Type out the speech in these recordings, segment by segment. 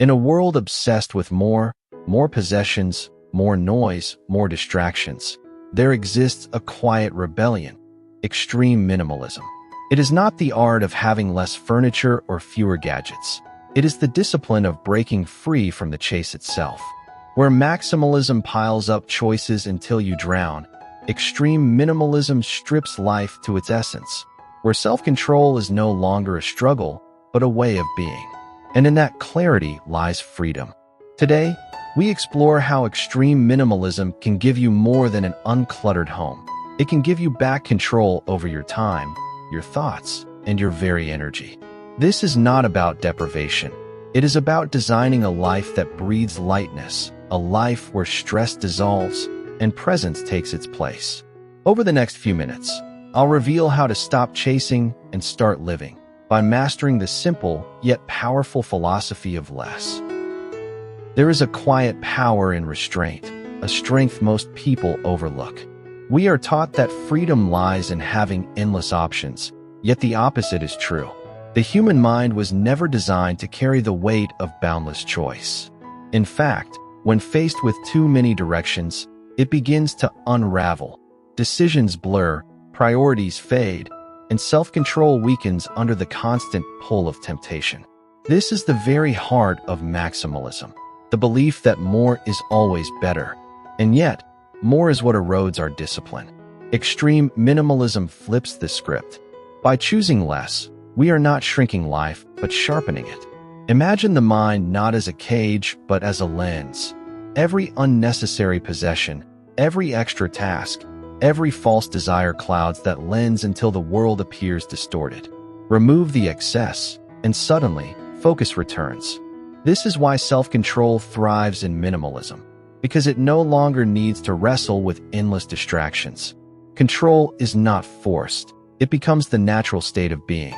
In a world obsessed with more possessions, more noise, more distractions, there exists a quiet rebellion, extreme minimalism. It is not the art of having less furniture or fewer gadgets. It is the discipline of breaking free from the chase itself. Where maximalism piles up choices until you drown, extreme minimalism strips life to its essence. Where self-control is no longer a struggle, but a way of being. And in that clarity lies freedom. Today, we explore how extreme minimalism can give you more than an uncluttered home. It can give you back control over your time, your thoughts, and your very energy. This is not about deprivation. It is about designing a life that breathes lightness, a life where stress dissolves and presence takes its place. Over the next few minutes, I'll reveal how to stop chasing and start living by mastering the simple yet powerful philosophy of less. There is a quiet power in restraint, a strength most people overlook. We are taught that freedom lies in having endless options, yet the opposite is true. The human mind was never designed to carry the weight of boundless choice. In fact, when faced with too many directions, it begins to unravel. Decisions blur, priorities fade, and self-control weakens under the constant pull of temptation. This is the very heart of maximalism, the belief that more is always better. And yet, more is what erodes our discipline. Extreme minimalism flips the script. By choosing less, we are not shrinking life, but sharpening it. Imagine the mind not as a cage, but as a lens. Every unnecessary possession, every extra task, every false desire clouds that lens until the world appears distorted. Remove the excess, and suddenly, focus returns. This is why self-control thrives in minimalism, because it no longer needs to wrestle with endless distractions. Control is not forced. It becomes the natural state of being.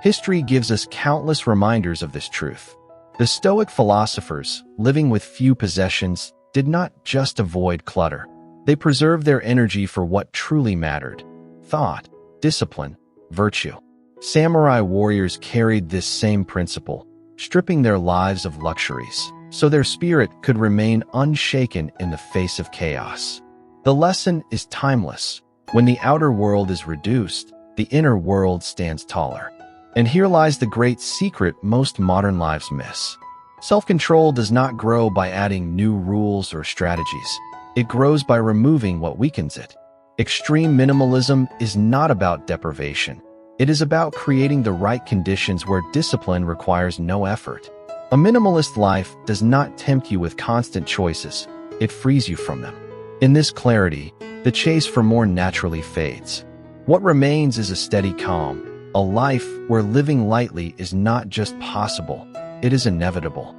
History gives us countless reminders of this truth. The Stoic philosophers, living with few possessions, did not just avoid clutter. They preserved their energy for what truly mattered: thought, discipline, virtue. Samurai warriors carried this same principle, stripping their lives of luxuries, so their spirit could remain unshaken in the face of chaos. The lesson is timeless. When the outer world is reduced, the inner world stands taller. And here lies the great secret most modern lives miss. Self-control does not grow by adding new rules or strategies. It grows by removing what weakens it. Extreme minimalism is not about deprivation. It is about creating the right conditions where discipline requires no effort. A minimalist life does not tempt you with constant choices. It frees you from them. In this clarity, the chase for more naturally fades. What remains is a steady calm, a life where living lightly is not just possible, it is inevitable.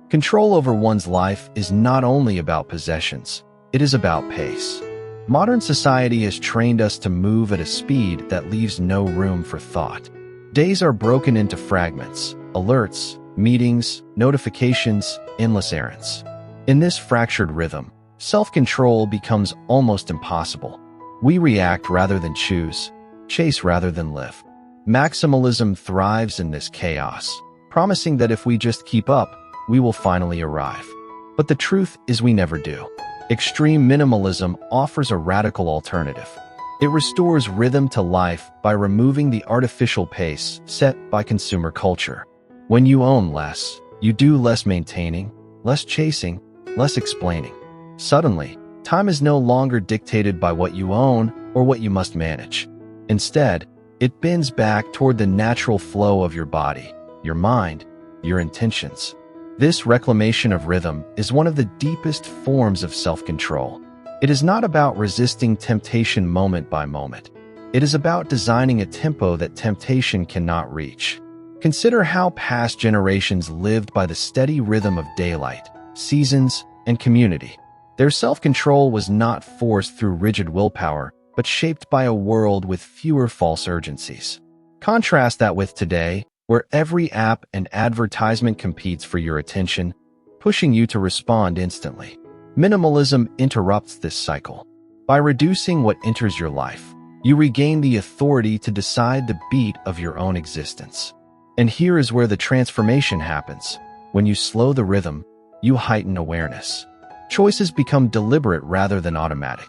Control over one's life is not only about possessions, it is about pace. Modern society has trained us to move at a speed that leaves no room for thought. Days are broken into fragments, alerts, meetings, notifications, endless errands. In this fractured rhythm, self-control becomes almost impossible. We react rather than choose, chase rather than live. Maximalism thrives in this chaos, promising that if we just keep up, we will finally arrive. But the truth is we never do. Extreme minimalism offers a radical alternative. It restores rhythm to life by removing the artificial pace set by consumer culture. When you own less, you do less maintaining, less chasing, less explaining. Suddenly, time is no longer dictated by what you own or what you must manage. Instead, it bends back toward the natural flow of your body, your mind, your intentions. This reclamation of rhythm is one of the deepest forms of self-control. It is not about resisting temptation moment by moment. It is about designing a tempo that temptation cannot reach. Consider how past generations lived by the steady rhythm of daylight, seasons, and community. Their self-control was not forced through rigid willpower, but shaped by a world with fewer false urgencies. Contrast that with today, where every app and advertisement competes for your attention, pushing you to respond instantly. Minimalism interrupts this cycle. By reducing what enters your life, you regain the authority to decide the beat of your own existence. And here is where the transformation happens. When you slow the rhythm, you heighten awareness. Choices become deliberate rather than automatic.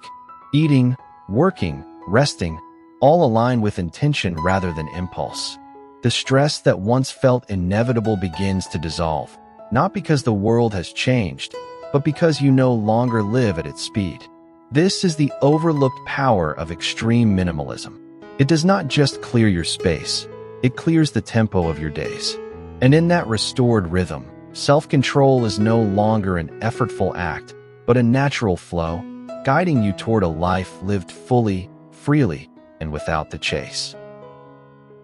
Eating, working, resting, all align with intention rather than impulse. The stress that once felt inevitable begins to dissolve, not because the world has changed, but because you no longer live at its speed. This is the overlooked power of extreme minimalism. It does not just clear your space, it clears the tempo of your days. And in that restored rhythm, self-control is no longer an effortful act, but a natural flow, guiding you toward a life lived fully, freely, and without the chase.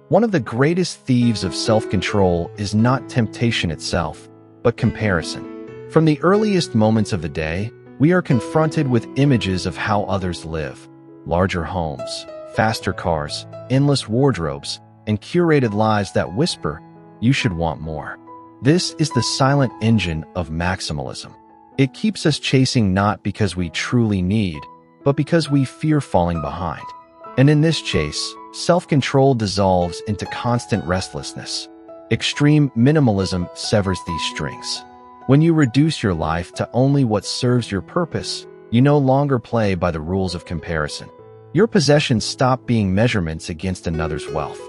One of the greatest thieves of self-control is not temptation itself, but comparison. From the earliest moments of the day, we are confronted with images of how others live. Larger homes, faster cars, endless wardrobes, and curated lives that whisper, "You should want more." This is the silent engine of maximalism. It keeps us chasing not because we truly need, but because we fear falling behind. And in this chase, self-control dissolves into constant restlessness. Extreme minimalism severs these strings. When you reduce your life to only what serves your purpose, you no longer play by the rules of comparison. Your possessions stop being measurements against another's wealth.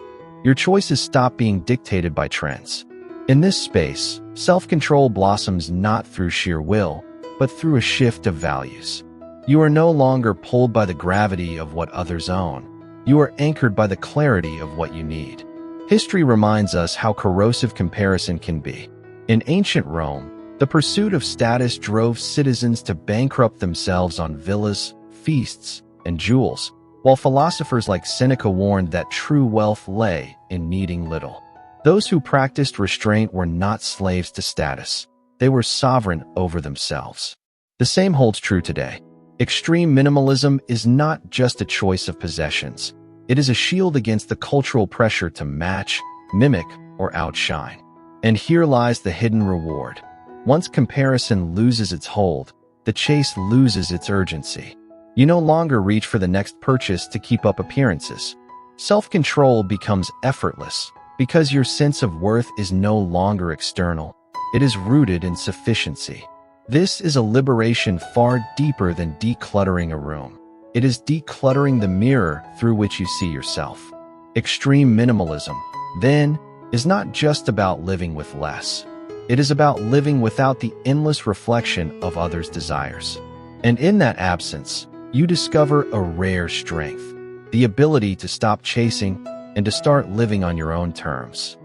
Your choices stop being dictated by trends. In this space, self-control blossoms not through sheer will, but through a shift of values. You are no longer pulled by the gravity of what others own. You are anchored by the clarity of what you need. History reminds us how corrosive comparison can be. In ancient Rome, the pursuit of status drove citizens to bankrupt themselves on villas, feasts, and jewels, while philosophers like Seneca warned that true wealth lay in needing little. Those who practiced restraint were not slaves to status. They were sovereign over themselves. The same holds true today. Extreme minimalism is not just a choice of possessions. It is a shield against the cultural pressure to match, mimic, or outshine. And here lies the hidden reward. Once comparison loses its hold, the chase loses its urgency. You no longer reach for the next purchase to keep up appearances. Self-control becomes effortless because your sense of worth is no longer external. It is rooted in sufficiency. This is a liberation far deeper than decluttering a room. It is decluttering the mirror through which you see yourself. Extreme minimalism, then, is not just about living with less. It is about living without the endless reflection of others' desires. And in that absence, you discover a rare strength, the ability to stop chasing and to start living on your own terms.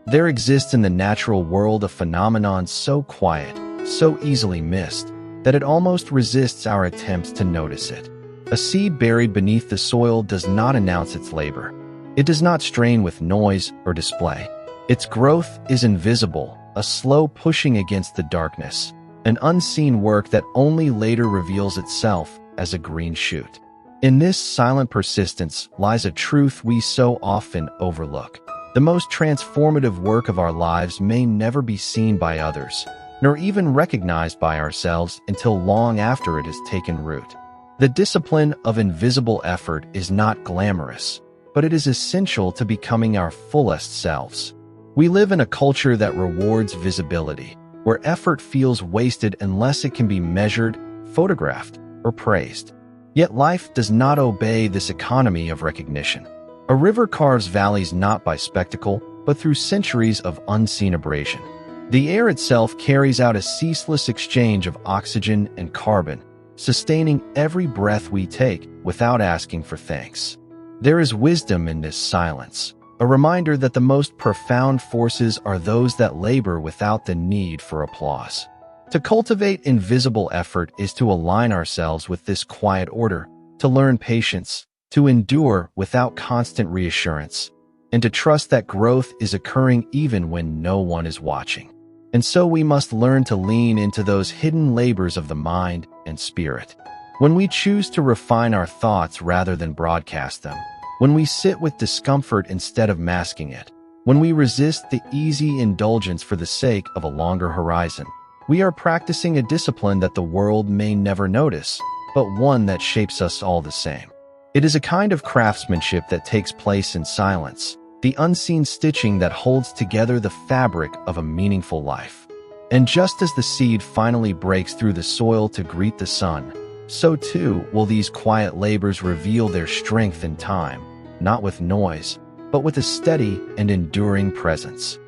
There exists in the natural world a phenomenon so quiet, so easily missed, that it almost resists our attempts to notice it. A seed buried beneath the soil does not announce its labor. It does not strain with noise or display. Its growth is invisible, a slow pushing against the darkness, an unseen work that only later reveals itself as a green shoot. In this silent persistence lies a truth we so often overlook. The most transformative work of our lives may never be seen by others, nor even recognized by ourselves until long after it has taken root. The discipline of invisible effort is not glamorous, but it is essential to becoming our fullest selves. We live in a culture that rewards visibility, where effort feels wasted unless it can be measured, photographed, or praised. Yet life does not obey this economy of recognition. A river carves valleys not by spectacle, but through centuries of unseen abrasion. The air itself carries out a ceaseless exchange of oxygen and carbon, sustaining every breath we take without asking for thanks. There is wisdom in this silence, a reminder that the most profound forces are those that labor without the need for applause. To cultivate invisible effort is to align ourselves with this quiet order, to learn patience, to endure without constant reassurance, and to trust that growth is occurring even when no one is watching. And so we must learn to lean into those hidden labors of the mind and spirit. When we choose to refine our thoughts rather than broadcast them, when we sit with discomfort instead of masking it, when we resist the easy indulgence for the sake of a longer horizon, we are practicing a discipline that the world may never notice, but one that shapes us all the same. It is a kind of craftsmanship that takes place in silence, the unseen stitching that holds together the fabric of a meaningful life. And just as the seed finally breaks through the soil to greet the sun, so too will these quiet labors reveal their strength in time, not with noise, but with a steady and enduring presence.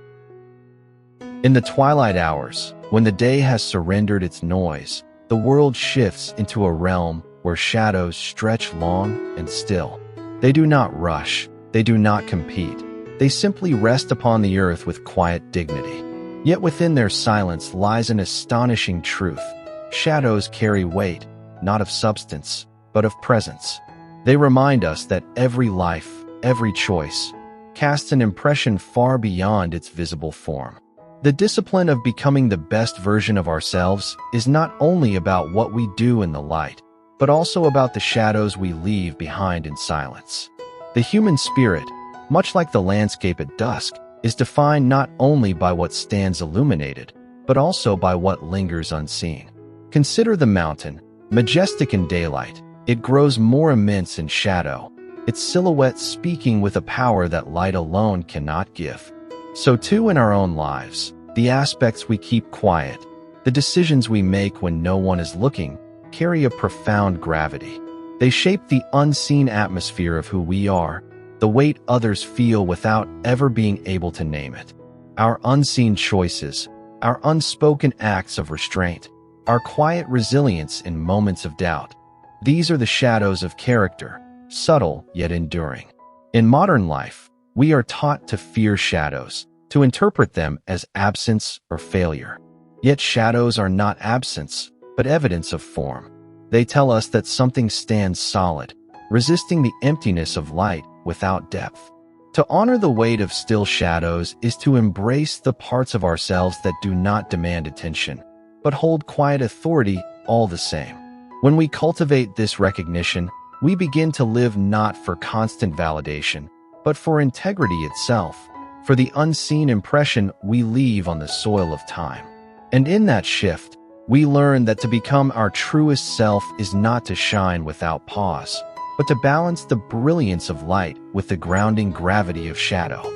In the twilight hours, when the day has surrendered its noise, the world shifts into a realm where shadows stretch long and still. They do not rush, they do not compete. They simply rest upon the earth with quiet dignity. Yet within their silence lies an astonishing truth. Shadows carry weight, not of substance, but of presence. They remind us that every life, every choice, casts an impression far beyond its visible form. The discipline of becoming the best version of ourselves is not only about what we do in the light, but also about the shadows we leave behind in silence. The human spirit, much like the landscape at dusk, is defined not only by what stands illuminated, but also by what lingers unseen. Consider the mountain, majestic in daylight. It grows more immense in shadow, its silhouette speaking with a power that light alone cannot give. So too in our own lives, the aspects we keep quiet, the decisions we make when no one is looking, carry a profound gravity. They shape the unseen atmosphere of who we are, the weight others feel without ever being able to name it. Our unseen choices, our unspoken acts of restraint, our quiet resilience in moments of doubt. These are the shadows of character, subtle yet enduring. In modern life, we are taught to fear shadows, to interpret them as absence or failure. Yet shadows are not absence, but evidence of form. They tell us that something stands solid, resisting the emptiness of light without depth. To honor the weight of still shadows is to embrace the parts of ourselves that do not demand attention, but hold quiet authority all the same. When we cultivate this recognition, we begin to live not for constant validation, but for integrity itself, for the unseen impression we leave on the soil of time. And in that shift, we learn that to become our truest self is not to shine without pause, but to balance the brilliance of light with the grounding gravity of shadow.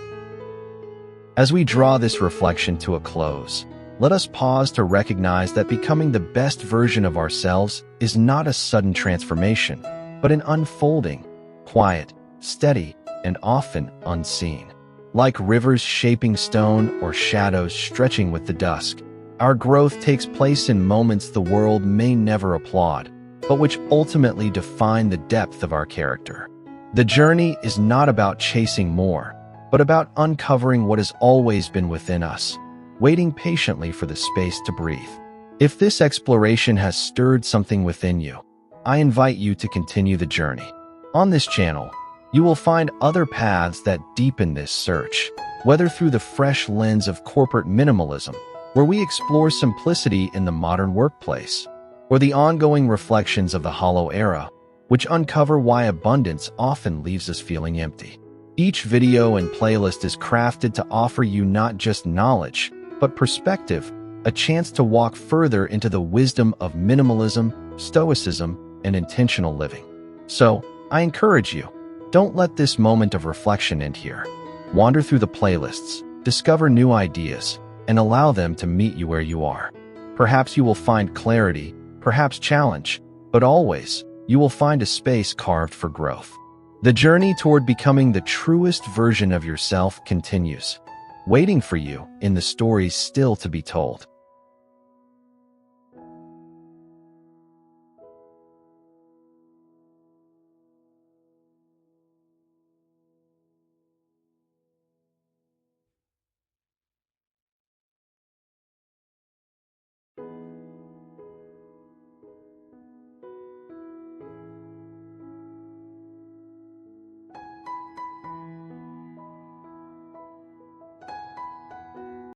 As we draw this reflection to a close, let us pause to recognize that becoming the best version of ourselves is not a sudden transformation, but an unfolding, quiet, steady, and often unseen. Like rivers shaping stone or shadows stretching with the dusk, our growth takes place in moments the world may never applaud, but which ultimately define the depth of our character. The journey is not about chasing more, but about uncovering what has always been within us, waiting patiently for the space to breathe. If this exploration has stirred something within you, I invite you to continue the journey. On this channel, you will find other paths that deepen this search, whether through the fresh lens of corporate minimalism, where we explore simplicity in the modern workplace, or the ongoing reflections of the hollow era, which uncover why abundance often leaves us feeling empty. Each video and playlist is crafted to offer you not just knowledge, but perspective, a chance to walk further into the wisdom of minimalism, stoicism, and intentional living. So, I encourage you, don't let this moment of reflection end here. Wander through the playlists, discover new ideas, and allow them to meet you where you are. Perhaps you will find clarity, perhaps challenge, but always, you will find a space carved for growth. The journey toward becoming the truest version of yourself continues, waiting for you in the stories still to be told.